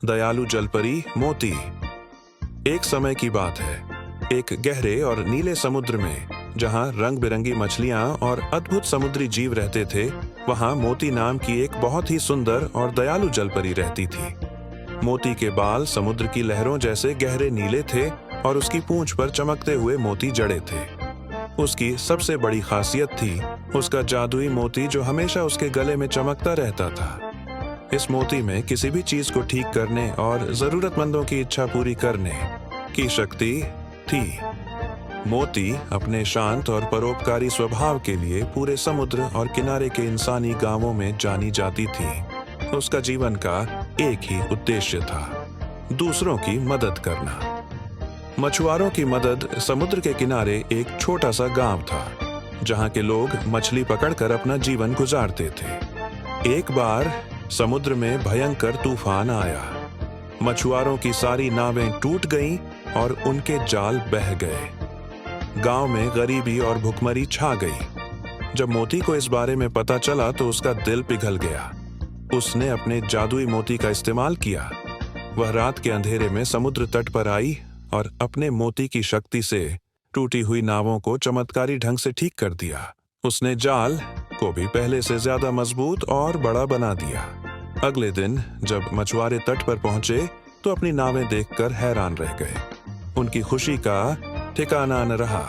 दयालु जलपरी मोती। एक समय की बात है, एक गहरे और नीले समुद्र में जहां रंग बिरंगी मछलियां और अद्भुत समुद्री जीव रहते थे, वहां मोती नाम की एक बहुत ही सुंदर और दयालु जलपरी रहती थी। मोती के बाल समुद्र की लहरों जैसे गहरे नीले थे और उसकी पूंछ पर चमकते हुए मोती जड़े थे। उसकी सबसे बड़ी खासियत थी उसका जादुई मोती जो हमेशा उसके गले में चमकता रहता था। इस मोती में किसी भी चीज को ठीक करने और जरूरतमंदों की इच्छा पूरी करने की शक्ति थी। मोती अपने शांत और परोपकारी स्वभाव के लिए पूरे समुद्र और किनारे के इंसानी गांवों में जानी जाती थी। उसका जीवन का एक ही उद्देश्य था, दूसरों की मदद करना। मछुआरों की मदद। समुद्र के किनारे एक छोटा सा गांव था जहां के लोग मछली पकड़कर अपना जीवन गुजारते थे। एक बार समुद्र में भयंकर तूफान आया। मछुआरों की सारी नावें टूट गईं और उनके जाल बह गए। गांव में गरीबी और भुखमरी छा गई। जब मोती को इस बारे में पता चला तो उसका दिल पिघल गया। उसने अपने जादुई मोती का इस्तेमाल किया। वह रात के अंधेरे में समुद्र तट पर आई और अपने मोती की शक्ति से टूटी हुई नावों को चमत्कारी ढंग से ठीक कर दिया। उसने जाल को भी पहले से ज्यादा मजबूत और बड़ा बना दिया। अगले दिन जब मछुआरे तट पर पहुंचे तो अपनी नावें देखकर हैरान रह गए। उनकी खुशी का ठिकाना न रहा।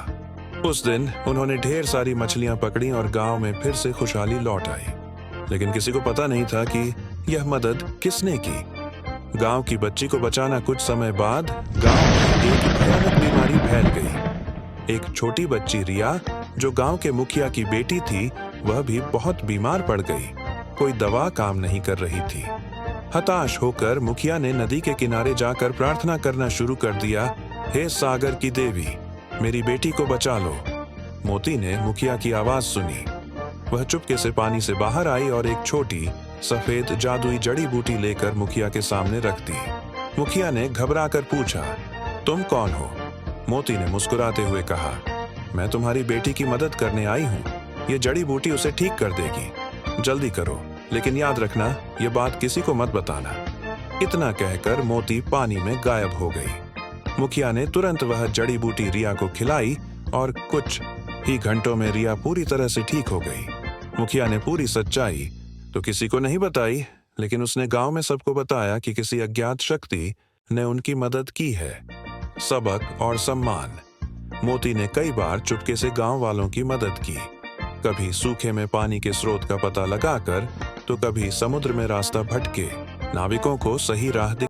उस दिन उन्होंने ढेर सारी मछलियां पकड़ी और गांव में फिर से खुशहाली लौट आई। लेकिन किसी को पता नहीं था कि यह मदद किसने की। गांव की बच्ची को बचाना कुछ समय बाद गांव में एक भयानक बीमारी फैल गई। एक छोटी बच्ची रिया, जो गांव के मुखिया की बेटी थी, वह भी बहुत बीमार पड़ गई। कोई दवा काम नहीं कर रही थी। हताश होकर मुखिया ने नदी के किनारे जाकर प्रार्थना करना शुरू कर दिया, हे सागर की देवी, मेरी बेटी को बचा लो। मोती ने मुखिया की आवाज सुनी। वह चुपके से पानी से बाहर आई और एक छोटी सफेद जादुई जड़ी बूटी लेकर मुखिया के सामने रख दी। मुखिया ने घबराकर पूछा, तुम कौन हो? मोती ने मुस्कुराते हुए कहा, मैं तुम्हारी बेटी की मदद करने आई हूँ। ये जड़ी बूटी उसे ठीक कर देगी। जल्दी करो, लेकिन याद रखना ये बात किसी को मत बताना। इतना कहकर मोती पानी में गायब हो गई। मुखिया ने तुरंत वह जड़ी बूटी रिया को खिलाई और कुछ ही घंटों में रिया पूरी तरह से ठीक हो गई। मुखिया ने पूरी सच्चाई तो किसी को नहीं बताई, लेकिन उसने गांव में सबको बताया कि किसी अज्ञात शक्ति ने उनकी मदद की है। सबक और सम्मान। मोती ने कई बार चुपके से गांव वालों की मदद की, कभी सूखे में पानी के स्रोत का पता लगाकर तो कभी समुद्र में रास्ता भटके नाविकों को सही राह